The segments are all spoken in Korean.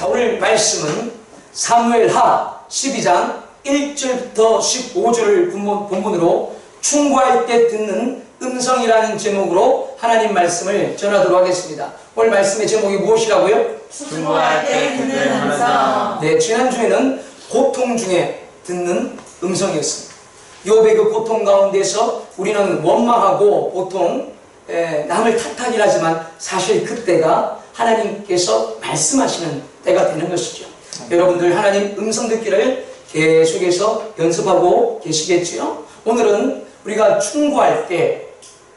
자, 오늘 말씀은 사무엘하 12장 1절부터 15절을 본문으로 충고할 때 듣는 음성이라는 제목으로 하나님 말씀을 전하도록 하겠습니다. 오늘 말씀의 제목이 무엇이라고요? 충고할 때 듣는 음성. 네, 지난주에는 고통 중에 듣는 음성이었습니다. 욥의 그 고통 가운데서 우리는 원망하고 보통 남을 탓하긴 하지만 사실 그때가 하나님께서 말씀하시는 때가 되는 것이죠. 여러분들 하나님 음성 듣기를 계속해서 연습하고 계시겠지요? 오늘은 우리가 충고할 때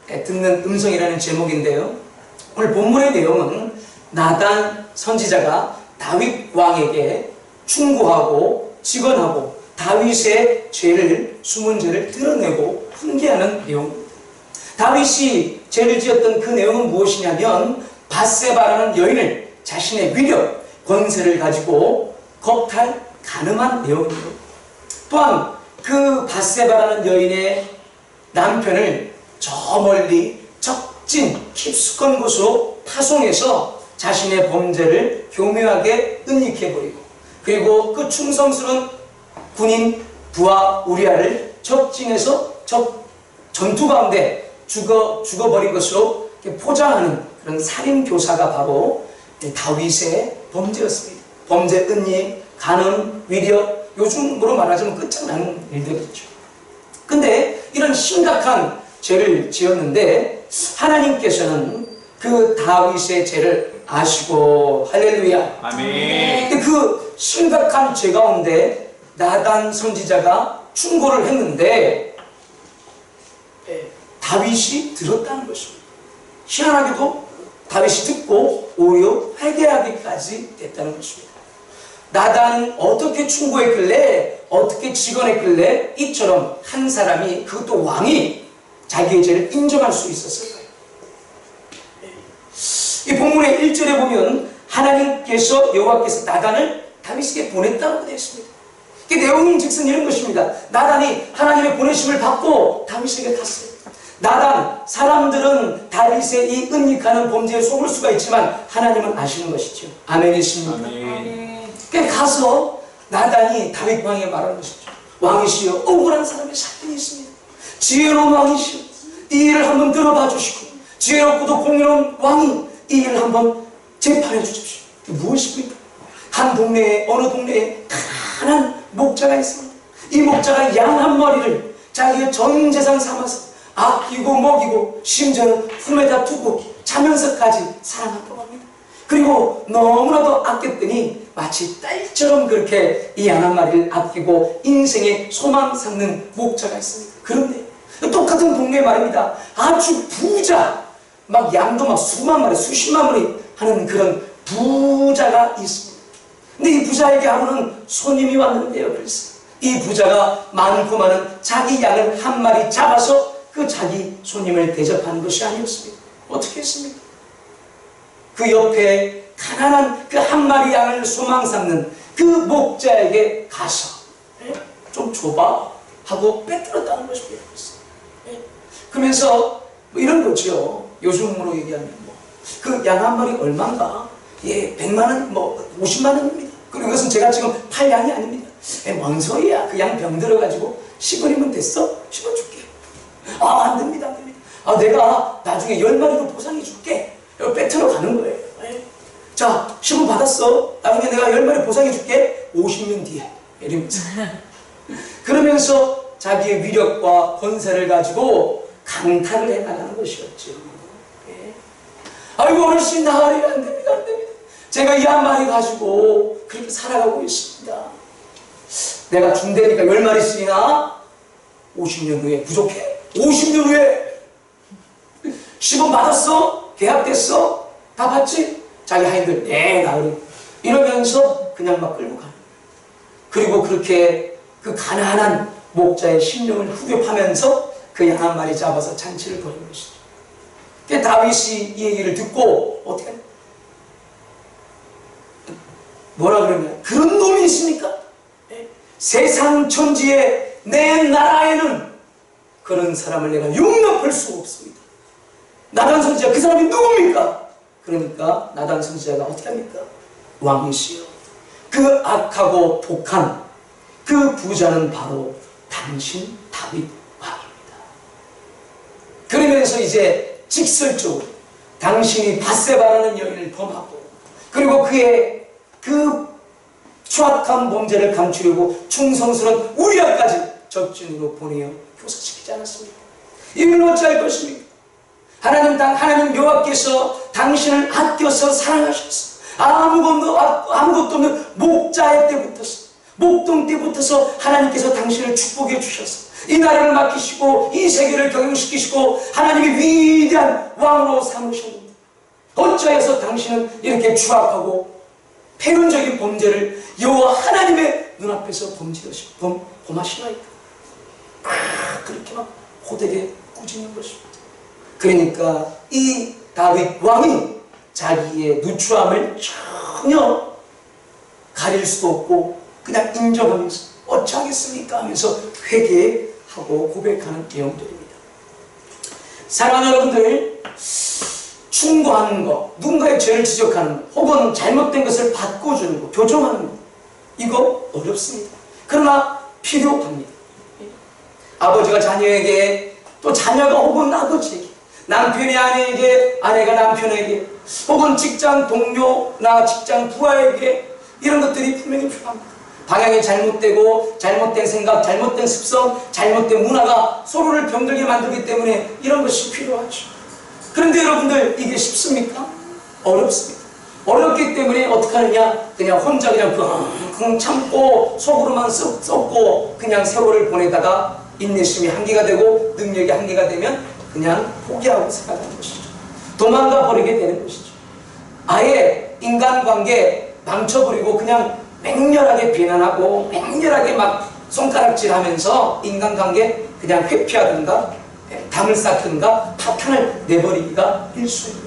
듣는 음성이라는 제목인데요, 오늘 본문의 내용은 나단 선지자가 다윗 왕에게 충고하고 직언하고 다윗의 죄를, 숨은 죄를 드러내고 훈계하는 내용입니다. 다윗이 죄를 지었던 그 내용은 무엇이냐면 밧세바라는 여인을 자신의 위력, 권세를 가지고 겁탈 가늠한 내용입니다. 또한 그 밧세바라는 여인의 남편을 저 멀리 적진 깊숙한 곳으로 파송해서 자신의 범죄를 교묘하게 은닉해버리고, 그리고 그 충성스러운 군인 부하 우리아를 적진에서 전투 가운데 죽어버린 것으로 포장하는 그런 살인교사가 바로 다윗의 범죄였습니다. 범죄, 은닉, 간음, 위력, 요즘으로 말하자면 끝장나는 일들이죠. 근데 이런 심각한 죄를 지었는데 하나님께서는 그 다윗의 죄를 아시고, 할렐루야, 아멘. 근데 그 심각한 죄 가운데 나단 선지자가 충고를 했는데 다윗이 들었다는 것입니다. 희한하게도 다윗이 듣고 오히려 회개하기까지 됐다는 것입니다. 나단은 어떻게 충고했길래, 어떻게 직언했길래 이처럼 한 사람이, 그것도 왕이 자기의 죄를 인정할 수 있었을까요? 이 본문의 1절에 보면 하나님께서, 여호와께서 나단을 다윗에게 보냈다고 되어 있습니다. 그 내용인 즉슨 이런 것입니다. 나단이 하나님의 보내심을 받고 다윗에게 갔어요. 나단, 사람들은 다윗의 이 은닉하는 범죄에 속을 수가 있지만 하나님은 아시는 것이죠. 아멘이십니까? 아멘. 그러니까 가서 나단이 다윗 왕에게 말하는 것이죠. 왕이시여, 억울한 사람의 사건이 있습니다. 지혜로운 왕이시여, 이 일을 한번 들어봐 주시고, 지혜롭고도 공의로운 왕이 이 일을 한번 재판해 주십시오. 무엇입니까? 한 동네에, 어느 동네에 가난한 목자가 있습니다. 이 목자가 양 한 마리를 자기의 전 재산 삼아서 아끼고 먹이고 심지어는 품에다 두고 자면서까지 사랑한다고 합니다. 그리고 너무나도 아꼈더니 마치 딸처럼 그렇게 이 양 한 마리를 아끼고 인생의 소망 삼는 목자가 있습니다. 그런데 똑같은 동네에 말입니다, 아주 부자, 막 양도 막 수만 마리, 수십만 마리 하는 그런 부자가 있습니다. 근데 이 부자에게 하루는 손님이 왔는데요, 그래서 이 부자가 많고 많은 자기 양을 한 마리 잡아서 그 자기 손님을 대접하는 것이 아니었습니다. 어떻게 했습니까? 그 옆에 가난한 그 한 마리 양을 소망 삼는 그 목자에게 가서 좀 줘봐 하고 빼들었다는 것입니다. 그러면서 뭐 이런 거죠. 요즘으로 얘기하면 그 양 한 마리 얼마인가? 예, 100만 원, 뭐 50만 원입니다. 그리고 이것은 제가 지금 팔 양이 아닙니다. 뭔 소리야? 그 양 병 들어가지고 10원이면 됐어? 10원 줄게. 아, 안 됩니다, 안 됩니다. 아, 내가 나중에 10마리로 보상해 줄게. 이거 빼트러 가는 거예요. 자, 10원 받았어. 나중에 내가 10마리 보상해 줄게. 50년 뒤에. 이러면서. 그러면서 자기의 위력과 권세를 가지고 강탈을 해나가는 것이었죠. 예. 아이고, 어르신, 나으리 안 됩니다, 안 됩니다. 제가 이 한 마리 가지고 그렇게 살아가고 있습니다. 내가 준대니까 10마리 쓰이나? 50년 후에 부족해? 50년 후에 10원 받았어? 계약됐어? 다 받지? 자기 하인들, 네, 나으리. 이러면서 그냥 막 끌고 가는. 그리고 그렇게 그 가난한 목자의 심령을 후벼파면서 그 양 한 마리 잡아서 잔치를 벌인 것이죠. 다윗이 이 얘기를 듣고 어떻게 하냐? 뭐라 그러냐? 그런 놈이 있습니까? 세상 천지에 내 나라에는 그런 사람을 내가 용납할 수 없습니다. 나단 선지자, 그 사람이 누굽니까? 그러니까 나단 선지자가 어떻게 합니까? 왕이시여, 그 악하고 독한 그 부자는 바로 당신 다윗 왕입니다. 그러면서 이제 직설적으로 당신이 밧세바라는 여인을 범하고 그리고 그의 그 추악한 범죄를 감추려고 충성스러운 우리아까지 적진으로 보내어 교사시키지 않았습니까? 이걸 어찌할 것입니까? 하나님 여호와께서 당신을 아껴서 사랑하셨어. 아무것도 없는 목자의 때부터서 목동 때부터서 하나님께서 당신을 축복해 주셨어. 이 나라를 맡기시고 이 세계를 경영시키시고 하나님의 위대한 왕으로 삼으셨는데 어찌하여서 당신은 이렇게 추악하고 폐륜적인 범죄를 여호와 하나님의 눈앞에서 범하시나이까? 그렇게 막 호되게 꾸짖는 것입니다. 그러니까 이 다윗 왕이 자기의 누추함을 전혀 가릴 수도 없고 그냥 인정하면서 어찌하겠습니까 하면서 회개하고 고백하는 내용들입니다. 사랑하는 여러분들, 충고하는 것, 누군가의 죄를 지적하는 것, 혹은 잘못된 것을 바꿔주는 것, 교정하는 것, 이거 어렵습니다. 그러나 필요합니다. 아버지가 자녀에게, 또 자녀가 혹은 아버지에게, 남편이 아내에게, 아내가 남편에게, 혹은 직장 동료나 직장 부하에게 이런 것들이 분명히 필요합니다. 방향이 잘못되고 잘못된 생각, 잘못된 습성, 잘못된 문화가 서로를 병들게 만들기 때문에 이런 것이 필요하죠. 그런데 여러분들 이게 쉽습니까? 어렵습니다. 어렵기 때문에 어떻게 하느냐? 그냥 혼자 그냥 끙끙 참고 속으로만 썩고 그냥 세월을 보내다가 인내심이 한계가 되고 능력이 한계가 되면 그냥 포기하고 살아가는 것이죠. 도망가 버리게 되는 것이죠. 아예 인간관계 망쳐버리고 그냥 맹렬하게 비난하고 맹렬하게 막 손가락질하면서 인간관계 그냥 회피하든가 담을 쌓든가 파탄을 내버리기가 일쑤입니다.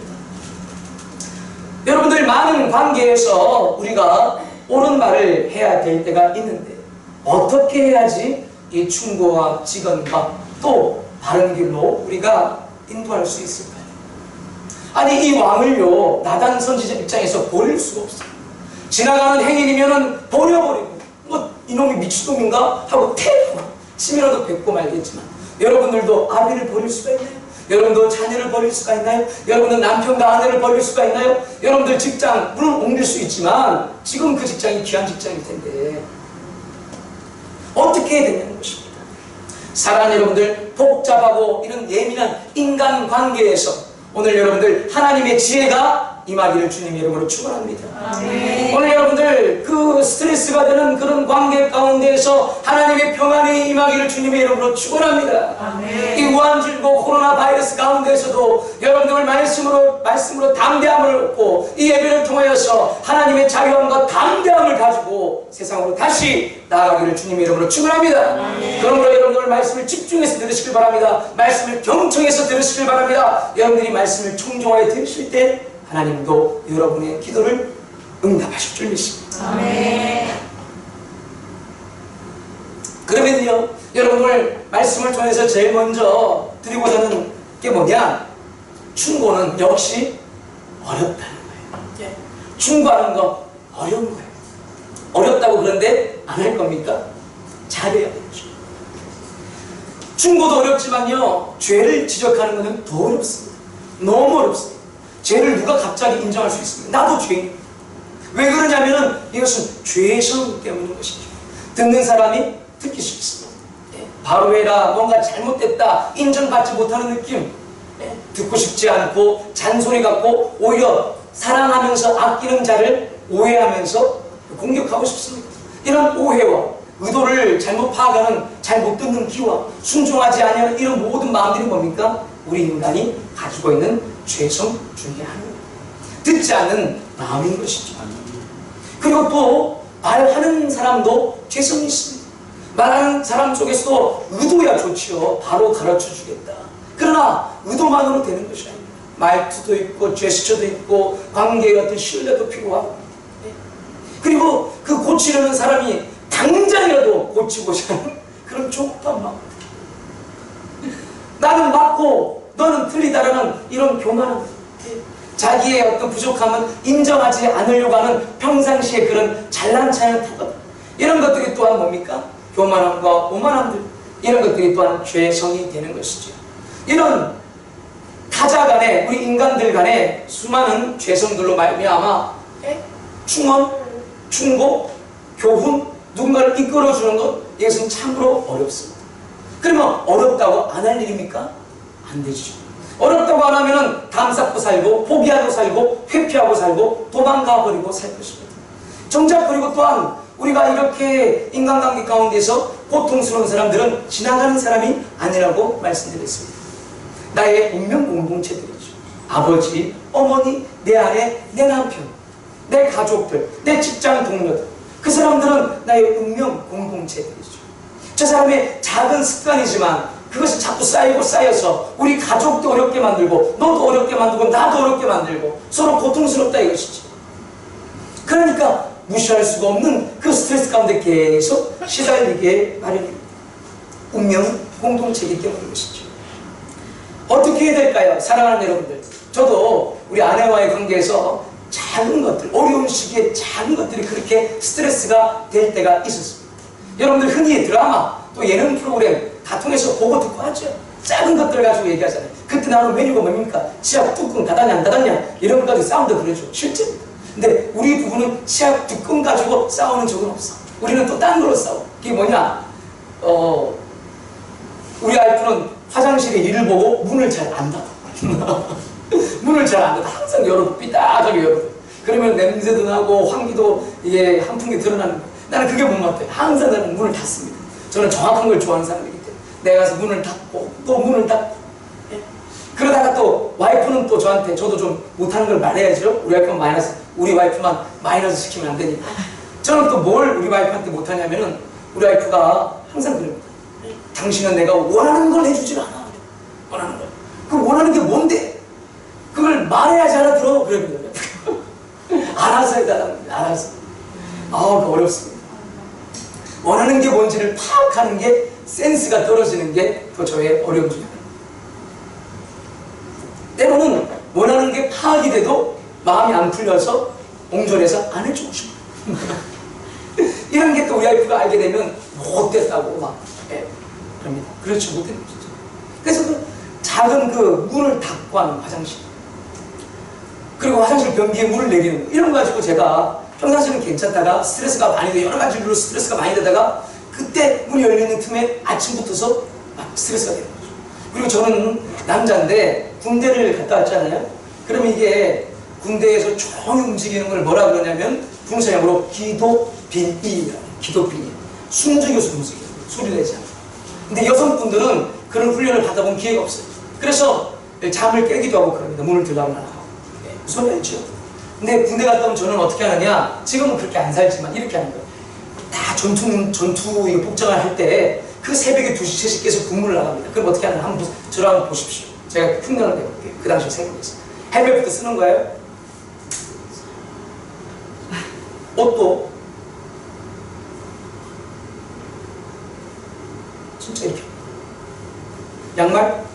여러분들 많은 관계에서 우리가 옳은 말을 해야 될 때가 있는데 어떻게 해야지 이 충고와 직언과 또 바른 길로 우리가 인도할 수 있을까요? 아니 이 왕을요 나단 선지자 입장에서 버릴 수가 없어요. 지나가는 행인이면은 버려버리고 뭐 이놈이 미친놈인가 하고 태우고 침이라도 뱉고 말겠지만 여러분들도 아비를 버릴 수가 있나요? 여러분도 자녀를 버릴 수가 있나요? 여러분들 남편과 아내를 버릴 수가 있나요? 여러분들 직장 물론 옮길 수 있지만 지금 그 직장이 귀한 직장일 텐데 어떻게 해야 되냐는 것입니다. 사랑하는 여러분들, 복잡하고 이런 예민한 인간관계에서 오늘 여러분들 하나님의 지혜가 임하기를 주님 이름으로 축원합니다. 오늘 여러분들 그 스트레스가 되는 그런 관계 가운데에서 하나님의 평안이 임하기를 주님의 이름으로 축원합니다. 이 우한질고 코로나 바이러스 가운데에서도 여러분들 말씀으로 담대함을 얻고 이 예배를 통하여서 하나님의 자유함과 담대함을 가지고 세상으로 다시 나아가기를 주님의 이름으로 축원합니다. 그러므로 여러분들 말씀을 집중해서 들으시길 바랍니다. 말씀을 경청해서 들으시길 바랍니다. 여러분들이 말씀을 청종하여 들으실 때 하나님도 여러분의 기도를 응답하실 줄 믿습니다. 아멘. 그러면요, 여러분 오늘 말씀을 통해서 제일 먼저 드리고자 하는 게 뭐냐? 충고는 역시 어렵다는 거예요. 충고하는 거 어려운 거예요. 어렵다고 그런데 안 할 겁니까? 잘해야 되죠. 충고도 어렵지만요, 죄를 지적하는 것은 더 어렵습니다. 너무 어렵습니다. 죄를 누가 갑자기 인정할 수 있습니까? 나도 죄인. 왜 그러냐면은 이것은 죄성 때문인 것이죠. 듣는 사람이 듣기 싫습니다. 바로 해라, 뭔가 잘못됐다, 인정받지 못하는 느낌. 듣고 싶지 않고 잔소리 같고 오히려 사랑하면서 아끼는 자를 오해하면서 공격하고 싶습니다. 이런 오해와 의도를 잘못 파악하는 잘못 듣는 귀와 순종하지 아니하는 이런 모든 마음들이 뭡니까? 우리 인간이 가지고 있는 죄성 중에 하나입니다. 듣지 않는 마음인 것이죠. 그리고 또 말하는 사람도 죄성이 있습니다. 말하는 사람 속에서도 의도야 좋지요. 바로 가르쳐 주겠다. 그러나 의도만으로 되는 것이 아닙니다. 말투도 있고 제스처도 있고 관계 같은 신뢰도 필요하고 그리고 그 고치려는 사람이 당장이라도 고치고자 하는 그런 조급한 마음. 나는 맞고 너는 틀리다라는 이런 교만한 자기의 어떤 부족함은 인정하지 않으려고 하는 평상시에 그런 잘난 체하는 태도, 이런 것들이 또한 뭡니까? 교만함과 오만함들, 이런 것들이 또한 죄성이 되는 것이죠. 이런 타자 간에, 우리 인간들 간에 수많은 죄성들로 말미암아 충원, 충고, 교훈, 누군가를 이끌어주는 것, 이것은 참으로 어렵습니다. 그러면 어렵다고 안 할 일입니까? 안 되죠. 어렵다고 안 하면 담 쌓고 살고, 포기하고 살고, 회피하고 살고, 도망가 버리고 살 것입니다. 정작 그리고 또한 우리가 이렇게 인간관계 가운데서 고통스러운 사람들은 지나가는 사람이 아니라고 말씀드렸습니다. 나의 운명 공동체들이죠. 아버지, 어머니, 내 아내, 내 남편, 내 가족들, 내 직장 동료들, 그 사람들은 나의 운명 공동체들이죠. 저 사람의 작은 습관이지만 그것이 자꾸 쌓이고 쌓여서 우리 가족도 어렵게 만들고, 너도 어렵게 만들고, 나도 어렵게 만들고, 서로 고통스럽다 이것이지. 그러니까 무시할 수가 없는 그 스트레스 가운데 계속 시달리게 마련입니다. 운명 공동체이기 때문인 것이죠. 어떻게 해야 될까요? 사랑하는 여러분들, 저도 우리 아내와의 관계에서 작은 것들, 어려운 시기에 작은 것들이 그렇게 스트레스가 될 때가 있었습니다. 여러분들 흔히 드라마, 또 예능 프로그램 다 통해서 보고 듣고 하죠. 작은 것들 가지고 얘기하잖아요. 그때 나오는 메뉴가 뭡니까? 치약 뚜껑 닫았냐 안 닫았냐 이런 것 가지고 싸움도 그러죠. 실제입니다. 근데 우리 부부는 치약 뚜껑 가지고 싸우는 적은 없어. 우리는 또 딴 걸로 싸워. 그게 뭐냐? 우리 와이프는 화장실에 일을 보고 문을 잘 안 닫아. 문을 잘 안 닫아. 항상 열어도 삐딱하게 열어도. 그러면 냄새도 나고 환기도 이게 한풍기 드러나는 거예요. 나는 그게 못 맞대. 항상 나는 문을 닫습니다. 저는 정확한 걸 좋아하는 사람이기 때문에 내가 가서 문을 닫고 또 문을 닫고, 예? 그러다가 또 와이프는 또 저한테, 저도 좀 못하는 걸 말해야죠. 우리 와이프만 마이너스 시키면 안 되니까. 저는 또 뭘 우리 와이프한테 못하냐면은, 우리 와이프가 항상 그럽니다. 당신은 내가 원하는 걸 해주질 않아. 원하는 걸. 그럼 원하는 게 뭔데? 그걸 말해야지 알아들어. 그럽니다. 알아서 해달라는 거예요. 알아서. 그 어렵습니다. 원하는 게 뭔지를 파악하는 게, 센스가 떨어지는 게 더 저의 어려움 중에 하나입니다. 때로는 원하는 게 파악이 돼도 마음이 안 풀려서 옹졸해서 안 해주고 싶어요. 이런 게 또 우리 와이프가 알게 되면 못됐다고 막 그럽니다. 그렇지 못되는 거죠. 그래서 그 작은 그 문을 닫고 하는 화장실, 그리고 화장실 변기에 물을 내리는 거, 이런 거 가지고 제가 평상시에는 괜찮다가 스트레스가 많이 돼, 여러 가지 이유로 스트레스가 많이 되다가 그때 문이 열리는 틈에 아침부터서 막 스트레스가 되는 거죠. 그리고 저는 남자인데 군대를 갔다 왔잖아요. 그러면 이게 군대에서 조용히 움직이는 걸 뭐라 그러냐면 군사용어로 기도빈이라고. 기도빈이. 숨죽여서 움직여요. 소리 내지 않고. 근데 여성분들은 그런 훈련을 받아본 기회가 없어요. 그래서 잠을 깨기도 하고 그럽니다. 문을 들라고 하고. 무슨 말이죠? 근데 군대 갔다 오면 저는 어떻게 하느냐, 지금은 그렇게 안 살지만 이렇게 하는 거예요. 다 전투 복장을 할 때 그 새벽에 2시, 3시 깨서 근무를 나갑니다. 그럼 어떻게 하느냐, 저랑 한번 보십시오. 제가 흉내를 내볼게요. 그 당시 생각했어요. 헬멧부터 쓰는 거예요. 옷도 진짜 이렇게. 양말?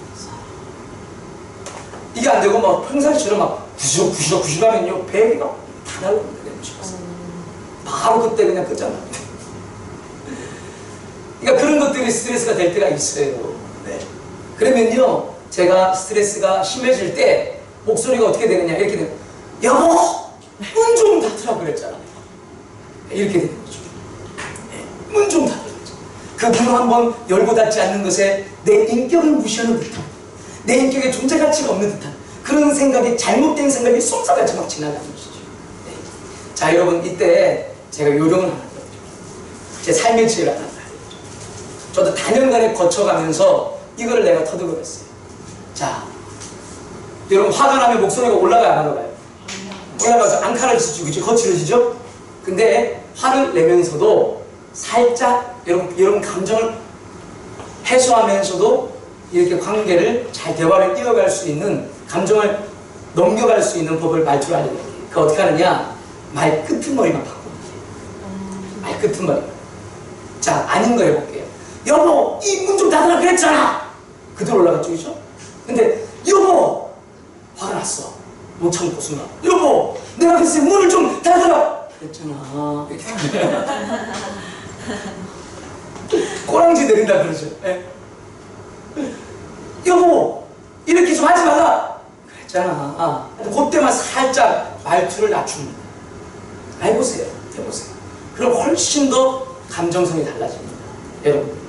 이게 안 되고 막 평상시처럼 막 부시럭 하면요, 배가 다 날라옵니다. 바로 그때 그냥 끝장납니다. 그러니까 그런 것들이 스트레스가 될 때가 있어요. 네. 그러면요, 제가 스트레스가 심해질 때 목소리가 어떻게 되느냐, 이렇게 되고, 여보! 문 좀 닫으라고 그랬잖아. 이렇게 되는 거죠. 네. 문 좀 닫으라고 그랬죠. 그 문 한번 열고 닫지 않는 것에 내 인격을 무시하는 듯한, 내 인격에 존재 가치가 없는 듯한 그런 생각이, 잘못된 생각이 솜사같이 막 지나가는 것이죠. 네. 자, 여러분, 이때 제가 요령을 하나 드려요. 제 삶의 지혜를 하나 드려요. 저도 다년간에 거쳐가면서 이거를 내가 터득을했어요. 자, 여러분, 화가 나면 목소리가 올라가요, 안 올라가요? 올라가서 안 칼아지죠, 그죠? 거칠어지죠? 근데 화를 내면서도 살짝 여러분 감정을 해소하면서도 이렇게 관계를 잘 대화를 이어갈 수 있는, 감정을 넘겨갈 수 있는 법을 말투로 알려드릴게요. 그 어떻게 하느냐? 말 끄트머리만 바꾸는 거예요. 말 끄트머리만. 자, 아닌 거 해볼게요. 여보, 이 문 좀 닫으라 그랬잖아. 그대로 올라갔죠, 그죠? 근데 여보, 화가 났어. 못 참고 순간 여보 내가 글쎄 문을 좀 닫아라 그랬잖아. 꼬랑지 내린다 그러죠. 예? 여보 이렇게 좀 하지 말라 그랬잖아. 그때만 살짝 말투를 낮춥니다. 해보세요. 그럼 훨씬 더 감정성이 달라집니다. 여러분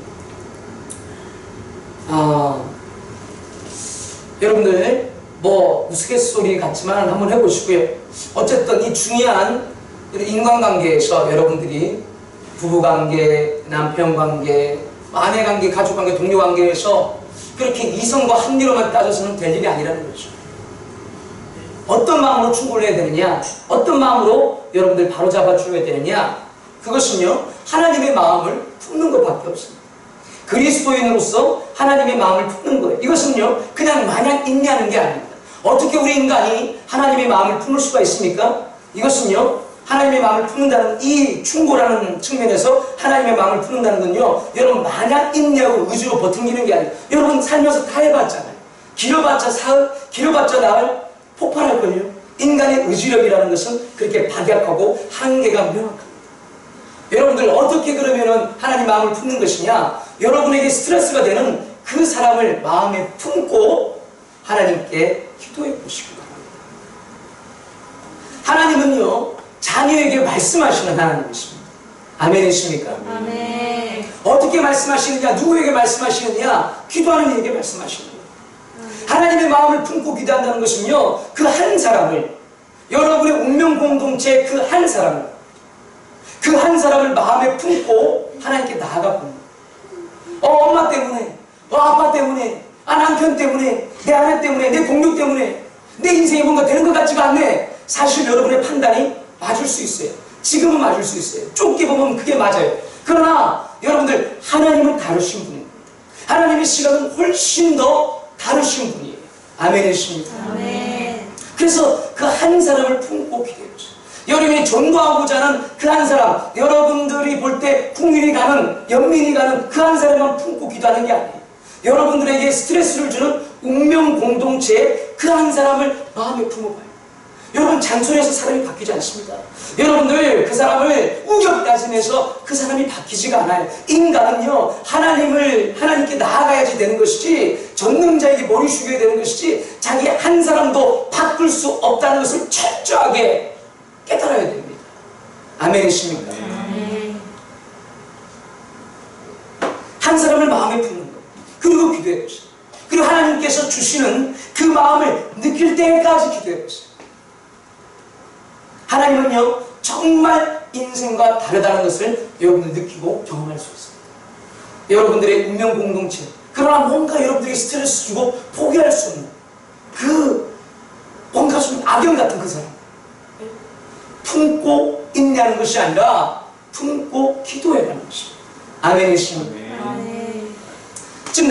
여러분들 뭐 우스갯소리 같지만 한번 해보시고요. 어쨌든 이 중요한 인간관계에서 여러분들이 부부관계, 남편관계, 아내관계, 가족관계, 동료관계에서 그렇게 이성과 합리로만 따져서는 될 일이 아니라는 거죠. 어떤 마음으로 충고를 해야 되느냐, 어떤 마음으로 여러분들 바로잡아 줘야 되느냐, 그것은요 하나님의 마음을 품는 것밖에 없습니다. 그리스도인으로서 하나님의 마음을 품는 거예요. 이것은요 그냥 마냥 인내하는 게 아닙니다. 어떻게 우리 인간이 하나님의 마음을 품을 수가 있습니까? 이것은요 하나님의 마음을 품는다는 이 충고라는 측면에서 하나님의 마음을 품는다는 건요 여러분 마냥 인내하고 의지로 버티는 게 아니에요. 여러분 살면서 다 해봤잖아요. 길어봤자 사흘, 길어봤자 나흘 폭발할걸요. 인간의 의지력이라는 것은 그렇게 박약하고 한계가 명확합니다. 여러분들 어떻게 그러면은 하나님 마음을 품는 것이냐, 여러분에게 스트레스가 되는 그 사람을 마음에 품고 하나님께 기도해 보시기 바랍니다. 하나님은요 자녀에게 말씀하시는 하나님이십니다. 아멘이십니까? 아멘. 어떻게 말씀하시느냐, 누구에게 말씀하시느냐, 기도하는 이에게 말씀하시는 거예요. 하나님의 마음을 품고 기도한다는 것은요 그 한 사람을, 여러분의 운명 공동체 그 한 사람을, 그 한 사람을 마음에 품고 하나님께 나아가 봅니다. 엄마 때문에, 아빠 때문에, 남편 때문에, 내 아내 때문에, 내 동료 때문에 내 인생이 뭔가 되는 것 같지가 않네. 사실 여러분의 판단이 맞을 수 있어요. 지금은 맞을 수 있어요. 좁게 보면 그게 맞아요. 그러나 여러분들 하나님은 다르신 분입니다. 하나님의 시각은 훨씬 더 다르신 분이에요. 아멘이십니까? 아멘. 그래서 그 한 사람을 품고 기도해보세요. 여러분이 전도하고자 하는 그 한 사람, 여러분들이 볼 때 국민이 가는, 연민이 가는 그 한 사람만 품고 기도하는 게 아니에요. 여러분들에게 스트레스를 주는 운명 공동체의 그 한 사람을 마음에 품어봐요. 여러분 잔소리해서 사람이 바뀌지 않습니다. 여러분들 그 사람을 우격다짐해서 그 사람이 바뀌지가 않아요. 인간은요 하나님께 나아가야지 되는 것이지, 전능자에게 머리 숙여야 되는 것이지, 자기 한 사람도 바꿀 수 없다는 것을 철저하게 깨달아야 됩니다. 아멘이십니까? 아멘. 한 사람을 마음에 품는 것, 그리고 기도해 보세요. 그리고 하나님께서 주시는 그 마음을 느낄 때까지 기도해 보세요. 하나님은요 정말 인생과 다르다는 것을 여러분들 느끼고 경험할 수 있습니다. 여러분들의 운명 공동체, 그러나 뭔가 여러분들에게 스트레스 주고 포기할 수 없는 그 뭔가 좀 악연 같은 그 사람, 품고 인내하는 것이 아니라 품고 기도해라는 것입니다. 아멘이십니까? 아멘. 지금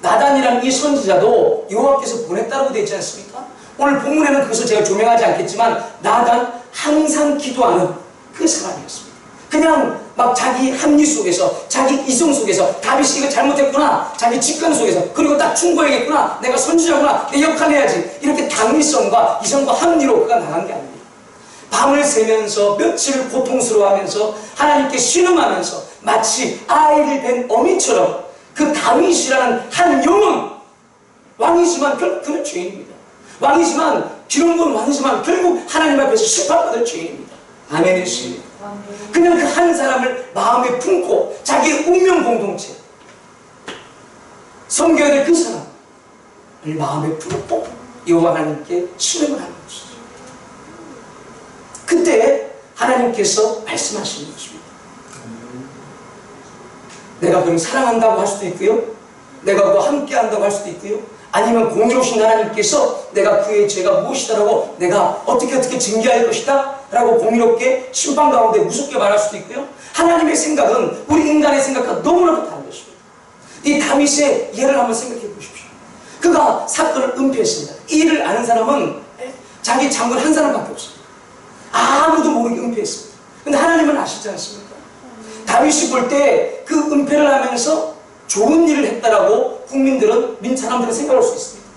나단이라는 이 선지자도 여호와께서 보냈다고 되어 있지 않습니까? 오늘 본문에는 그것을 제가 조명하지 않겠지만 나단 항상 기도하는 그 사람이었습니다. 그냥 막 자기 합리 속에서, 자기 이성 속에서, 다윗이 이거 잘못했구나, 자기 직감 속에서, 그리고 딱 충고해야겠구나, 내가 선지자구나, 내 역할 해야지, 이렇게 당위성과 이성과 합리로 그가 나간 게 아닙니다. 밤을 새면서 며칠을 고통스러워하면서 하나님께 신음하면서 마치 아이를 뵌 어미처럼 그 다윗이라는 한 영혼, 왕이지만 결국 그는 죄인입니다. 왕이지만, 기름부은 왕이지만 결국 하나님 앞에서 심판받을 죄인입니다. 아멘이십니까? 그냥 그 한 사람을 마음에 품고 자기 운명 공동체, 섬겨야 될 그 사람을 마음에 품고 여호와 하나님께 신음을 하는 것이죠. 그때 하나님께서 말씀하시는 것입니다. 내가 그럼 사랑한다고 할 수도 있고요, 내가 그와 함께 한다고 할 수도 있고요, 아니면 공의로우신 하나님께서 내가 그의 죄가 무엇이다라고 내가 어떻게 징계할 것이다 라고 공의롭게 심판 가운데 무섭게 말할 수도 있고요, 하나님의 생각은 우리 인간의 생각과 너무나도 다른 것입니다. 이 다윗의 예를 한번 생각해 보십시오. 그가 사건을 은폐했습니다. 이 일을 아는 사람은 자기 장군 한 사람밖에 없습니다. 아무도 모르게 은폐했습니다. 근데 하나님은 아시지 않습니까? 다윗이 볼 때 그 은폐를 하면서 좋은 일을 했다라고 국민들은, 사람들은 생각할 수 있습니다.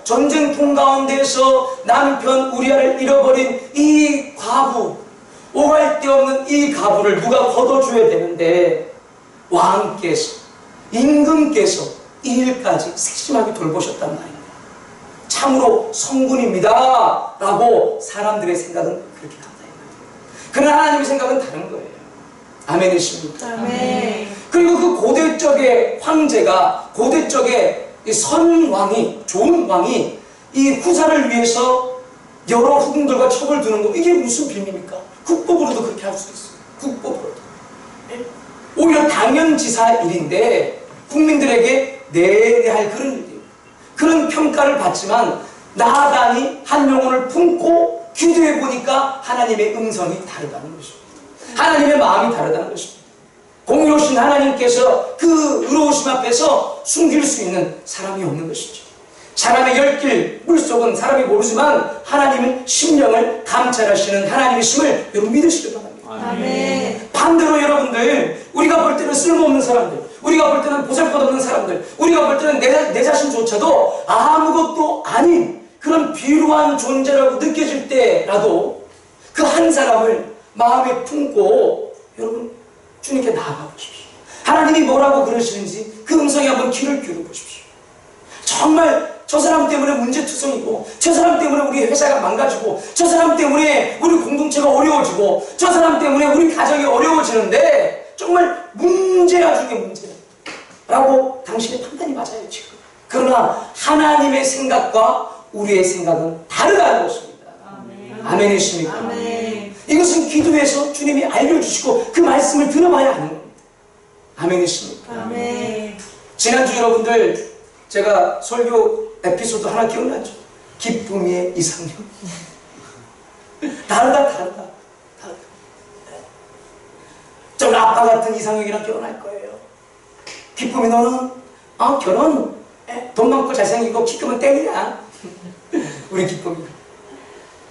전쟁통 가운데에서 남편 우리아를 잃어버린 이 과부, 오갈 데 없는 이 과부를 누가 걷어줘야 되는데 왕께서, 임금께서 이 일까지 세심하게 돌보셨단 말입니다. 참으로 성군입니다 라고 사람들의 생각은 그렇게 한다. 그러나 하나님의 생각은 다른 거예요. 아멘이십니까? 아멘. 그리고 그 고대 적의 황제가, 고대 적의 이 선왕이, 좋은 왕이 이 후사를 위해서 여러 후궁들과 척을 두는 거, 이게 무슨 비밀입니까? 국법으로도 그렇게 할 수 있어요. 국법으로도. 오히려 당연지사 일인데 국민들에게 내려야 할 그런 일이에요. 그런 평가를 받지만 나단이 한 영혼을 품고 기도해 보니까 하나님의 음성이 다르다는 것입니다. 하나님의 마음이 다르다는 것입니다. 공의로우신 하나님께서 그 의로우심 앞에서 숨길 수 있는 사람이 없는 것이죠. 사람의 열길 물속은 사람이 모르지만 하나님은 심령을 감찰하시는 하나님이심을 여러분 믿으시기 바랍니다. 아멘. 반대로 여러분들, 우리가 볼 때는 쓸모없는 사람들, 우리가 볼 때는 보잘것없는 사람들, 우리가 볼 때는 내 자신조차도 아무것도 아닌 그런 비루한 존재라고 느껴질 때라도 그 한 사람을 마음에 품고 여러분 주님께 나아가 보십시오. 하나님이 뭐라고 그러시는지 그 음성에 한번 귀를 기울여 보십시오. 정말 저 사람 때문에 문제투성이고, 저 사람 때문에 우리 회사가 망가지고, 저 사람 때문에 우리 공동체가 어려워지고, 저 사람 때문에 우리 가정이 어려워지는데 정말 문제야 중에 문제라고 당신의 판단이 맞아요 지금. 그러나 하나님의 생각과 우리의 생각은 다르다는 것입니다. 아멘이십니까? 아멘. 이것은 기도해서 주님이 알려주시고 그 말씀을 들어봐야 하는 겁니다. 아멘이십니까? 아멘. 지난주 여러분들 제가 설교 에피소드 하나 기억나죠? 기쁨의 이상형. 다르다. 좀 아빠 같은 이상형이랑 결혼할 거예요. 기쁨이 너는 결혼 돈 많고 잘생기고 키 크면 땡이야. 우리 기쁨이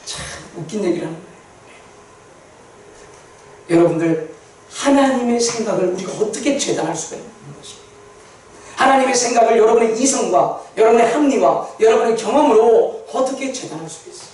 참 웃긴 얘기를 하는 거예요. 여러분들 하나님의 생각을 우리가 어떻게 재단할 수가 있는 것입니다. 하나님의 생각을 여러분의 이성과 여러분의 합리와 여러분의 경험으로 어떻게 재단할 수가 있어요.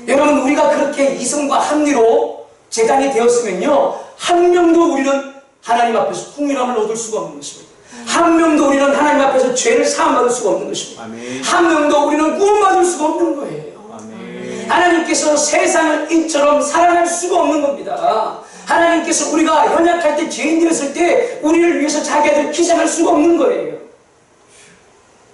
여러분 우리가 그렇게 이성과 합리로 재단이 되었으면요 한 명도 우리는 하나님 앞에서 풍요함을 얻을 수가 없는 것입니다. 한 명도 우리는 하나님 앞에서 죄를 사함받을 수가 없는 것입니다. 아멘. 한 명도 우리는 구원받을 수가 없는 거예요. 아멘. 하나님께서 세상을 이처럼 사랑할 수가 없는 겁니다. 하나님께서 우리가 연약할 때, 죄인되었을 때 우리를 위해서 자기 아들 희생할 수가 없는 거예요.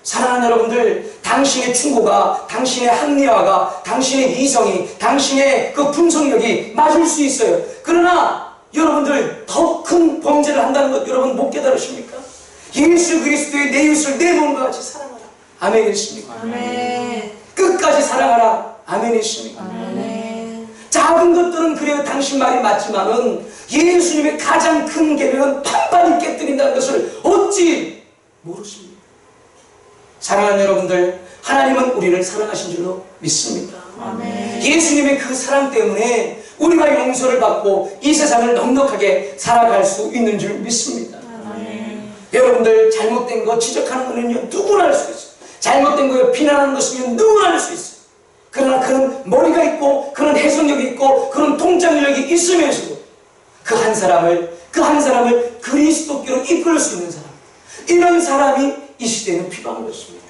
사랑하는 여러분들, 당신의 충고가, 당신의 합리화가, 당신의 이성이, 당신의 그 분석력이 맞을 수 있어요. 그러나 여러분들 더 큰 범죄를 한다는 것 여러분 못 깨달으십니까? 예수 그리스도의 내 이웃을 내 몸과 같이 사랑하라. 아멘이십니까? 아멘. 끝까지 사랑하라. 아멘이십니까? 아멘. 작은 것들은 그래요. 당신 말이 맞지만은 예수님의 가장 큰 계명은 판판이 깨뜨린다는 것을 어찌 모르십니까? 사랑하는 여러분들, 하나님은 우리를 사랑하신 줄로 믿습니다. 아멘. 예수님의 그 사랑 때문에 우리가 용서를 받고 이 세상을 넉넉하게 살아갈 수 있는 줄 믿습니다. 아멘. 여러분들 잘못된 거 지적하는 거는요 누구나 할 수 있어요. 잘못된 거에 비난하는 것은 누구나 할 수 있어요. 그러나 그런 머리가 있고 그런 해석력이 있고 그런 통찰력이 있으면서도 그 한 사람을 그리스도께로 이끌 수 있는 사람, 이런 사람이 이 시대에는 필요한 것입니다.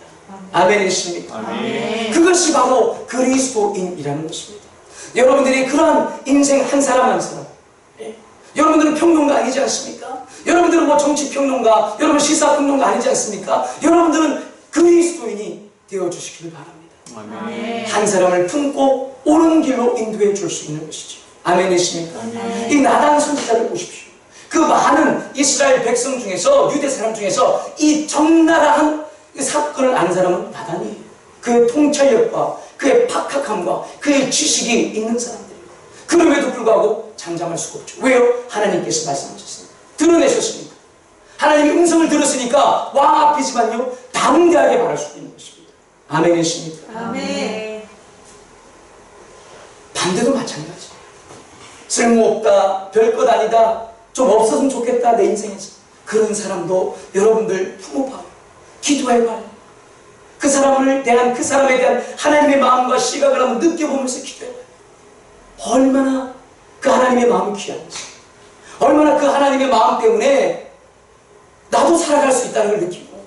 아멘이십니까? 아멘. 그것이 바로 그리스도인이라는 것입니다. 여러분들이 그러한 인생 한 사람 한 사람, 여러분들은 평론가 아니지 않습니까? 여러분들은 뭐 정치평론가, 여러분 시사평론가 아니지 않습니까? 여러분들은 그리스도인이 되어주시기를 바랍니다. 아멘. 한 사람을 품고 옳은 길로 인도해 줄 수 있는 것이죠. 아멘이십니까? 이 나단 선지자를 보십시오. 그 많은 이스라엘 백성 중에서, 유대 사람 중에서 이 적나라한 사건을 아는 사람은 나단이에요. 그의 통찰력과 그의 박학함과 그의 지식이 있는 사람들이에요. 그럼에도 불구하고 잠잠할 수가 없죠. 왜요? 하나님께서 말씀하셨습니다. 드러내셨습니다. 하나님의 음성을 들었으니까 왕 앞이지만요 당대하게 말할 수 있는 것입니다. 아멘이십니까? 아멘. 반대도 마찬가지예요. 쓸모없다, 별것 아니다, 좀 없었으면 좋겠다 내 인생에서, 그런 사람도 여러분들 품어봐요. 기도해봐요. 그 사람을 대한, 그 사람에 대한 하나님의 마음과 시각을 한번 느껴보면서 기도해봐요. 얼마나 그 하나님의 마음이 귀한지, 얼마나 그 하나님의 마음 때문에 나도 살아갈 수 있다는 걸 느끼고,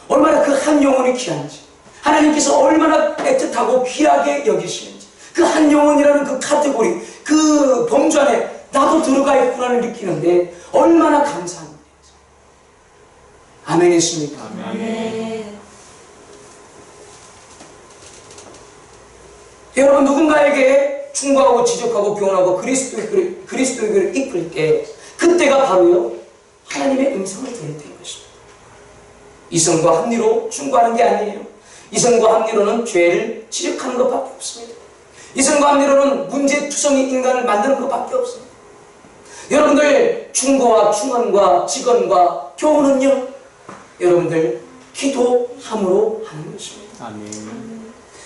얼마나 그 한 영혼이 귀한지, 하나님께서 얼마나 애틋하고 귀하게 여기시는지, 그 한 영혼이라는 그 카테고리, 그 범주 안에 나도 들어가 있구나를 느끼는데 얼마나 감사합니다. 아멘이십니까? 아멘. 여러분, 누군가에게 충고하고 지적하고 교훈하고 그리스도의 길을 이끌 때 그때가 바로요 하나님의 음성을 들을 때인 것입니다. 이성과 합리로 충고하는 게 아니에요. 이성과 합리로는 죄를 지적하는 것밖에 없습니다. 이성과 합리로는 문제투성이 인간을 만드는 것밖에 없습니다. 여러분들 충고와 충언과 직언과 교훈은요, 여러분들 기도함으로 하는 것입니다. 아멘.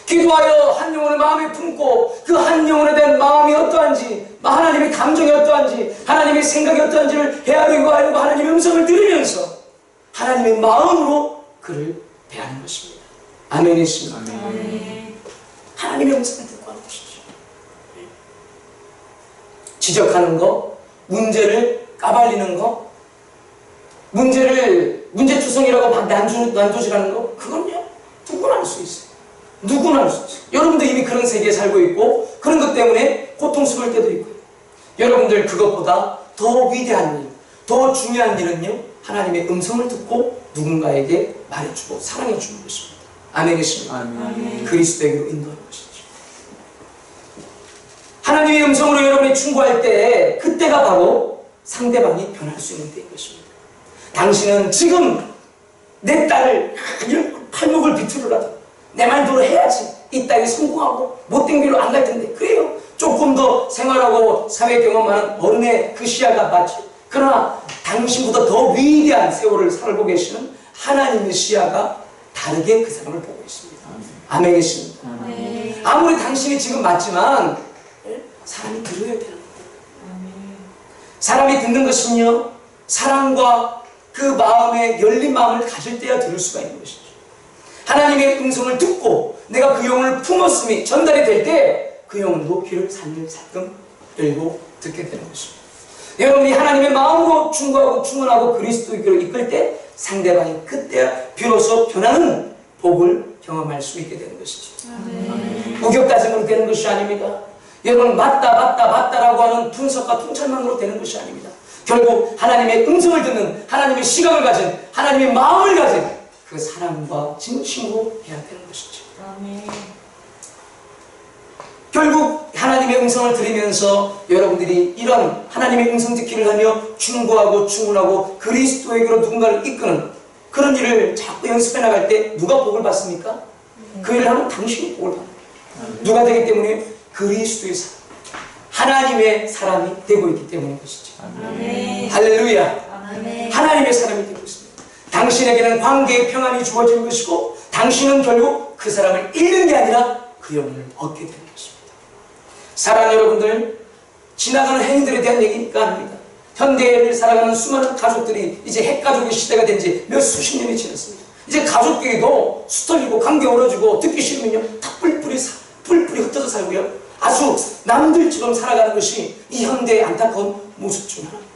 기도하여 한 영혼을 마음에 품고 그 한 영혼에 대한 마음이 어떠한지, 하나님의 감정이 어떠한지, 하나님의 생각이 어떠한지를 헤아리고 하려고 하나님의 음성을 들으면서 하나님의 마음으로 그를 대하는 것입니다. 아멘이십니까? 아멘. 하나님의 음성을 듣고 하는 것이죠. 지적하는 거, 문제를 까발리는 거, 문제투성이라고 막 난도질하는 거, 그건요 누구나 할 수 있어요. 누구나 할 수 있어요. 여러분도 이미 그런 세계에 살고 있고 그런 것 때문에 고통스러울 때도 있고요. 여러분들 그것보다 더 위대한 일, 더 중요한 일은요 하나님의 음성을 듣고 누군가에게 말해주고 사랑해주는 것입니다. 아멘이십니까? 아멘. 그리스도에게로 인도하는 것이죠. 하나님의 음성으로 여러분이 충고할 때 그때가 바로 상대방이 변할 수 있는 때인 것입니다. 당신은 지금 내 딸을 팔목을 비틀으라도 내 말대로 해야지 이 딸이 성공하고 못된 길로 안 갈 텐데, 그래요. 조금 더 생활하고 사회 경험 많은 어른의 그 시야가 맞죠. 그러나 당신보다 더 위대한 세월을 살고 계시는 하나님의 시야가 다르게 그 사람을 보고 있습니다. 아멘이십니까? 아멘. 아무리 당신이 지금 맞지만 사람이 들어야 되는 거예요. 사람이 듣는 것은요 사랑과 그 마음에 열린 마음을 가질 때야 들을 수가 있는 것이죠. 하나님의 음성을 듣고 내가 그 영혼을 품었음이 전달이 될 때 그 영혼도 귀를 살금 열고 듣게 되는 것입니다. 여러분이 하나님의 마음으로 충고하고 충원하고 그리스도의 길로 이끌 때 상대방이 그때야 비로소 변하는 복을 경험할 수 있게 되는 것이죠. 우격다짐으로 되는 것이 아닙니다. 여러분 맞다라고 하는 분석과 통찰만으로 되는 것이 아닙니다. 결국 하나님의 음성을 듣는, 하나님의 시각을 가진, 하나님의 마음을 가진 그 사랑과 진심으로 해야 되는 것이죠. 아멘. 결국 하나님의 음성을 들으면서 여러분들이 이런 하나님의 음성 듣기를 하며 충고하고 충원하고 그리스도에게로 누군가를 이끄는 그런 일을 자꾸 연습해 나갈 때 누가 복을 받습니까? 그 일을 하면 당신이 복을 받습니다. 누가 되기 때문에? 그리스도의 사람, 하나님의 사람이 되고 있기 때문인 것이죠. 아멘. 할렐루야. 아멘. 하나님의 사람이 되고 있습니다. 당신에게는 관계의 평안이 주어지는 것이고 당신은 결국 그 사람을 잃는 게 아니라 그 영혼을 얻게 되는 것입니다. 사랑하는 여러분들, 지나가는 행인들에 대한 얘기가 아닙니다. 현대를 살아가는 수많은 가족들이 이제 핵가족의 시대가 된 지 몇 수십 년이 지났습니다. 이제 가족끼리도 수틀리고 관계 멀어지고 듣기 싫으면요 다 뿔뿔이 흩어져 살고요 아주 남들처럼 살아가는 것이 이 현대의 안타까운 모습 중 하나입니다.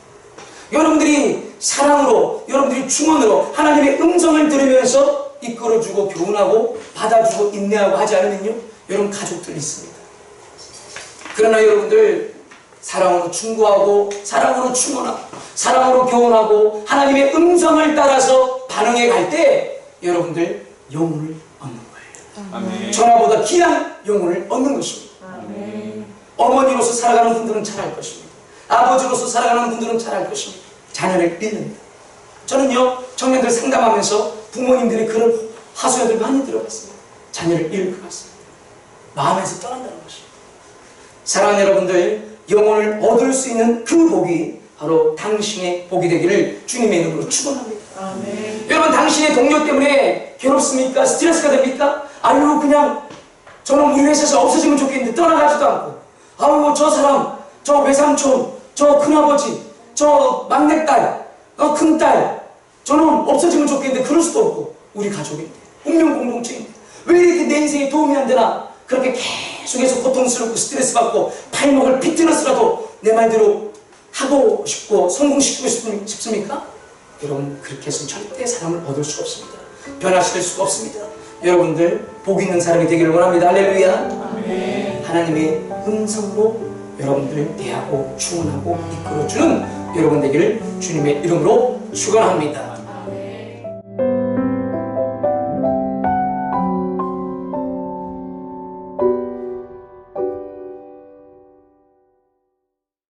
여러분들이 사랑으로, 여러분들이 충원으로 하나님의 음성을 들으면서 이끌어주고 교훈하고 받아주고 인내하고 하지 않으면요 여러분 가족들 있습니다. 그러나 여러분들 사랑으로 충고하고 사랑으로 충원하고 사랑으로 교훈하고 하나님의 음성을 따라서 반응해 갈 때 여러분들 영혼을 얻는 거예요. 아멘. 전화보다 귀한 영혼을 얻는 것입니다. 아멘. 어머니로서 살아가는 분들은 잘할 것입니다. 아버지로서 살아가는 분들은 잘할 것입니다. 자녀를 잃는다. 저는요 청년들 상담하면서 부모님들이 그런 하소연들 많이 들어봤습니다. 자녀를 잃을 것 같습니다. 마음에서 떠난다는 것입니다. 사랑하는 여러분들, 영혼을 얻을 수 있는 그 복이 바로 당신의 복이 되기를 주님의 이름으로 축원합니다. 아멘. 여러분 당신의 동료 때문에 괴롭습니까? 스트레스가 됩니까? 아유 그냥 저는 우리 회사에서 없어지면 좋겠는데 떠나가지도 않고, 아유 저 사람, 저 외삼촌, 저 큰아버지, 저 막내딸, 큰딸 저는 없어지면 좋겠는데 그럴 수도 없고 우리 가족인데 운명 공동체인데 왜 이렇게 내 인생에 도움이 안 되나? 그렇게 계속해서 고통스럽고 스트레스 받고 발목을 비틀어서라도 내 말대로 하고 싶고 성공시키고 싶습니까? 여러분, 그렇게 해서는 절대 사람을 얻을 수가 없습니다. 변화시킬 수가 없습니다. 여러분들 복 있는 사람이 되기를 원합니다. 할렐루야. 아멘. 하나님의 음성으로 여러분들 대하고 충원하고 이끌어주는 여러분 되기를 주님의 이름으로 축원합니다.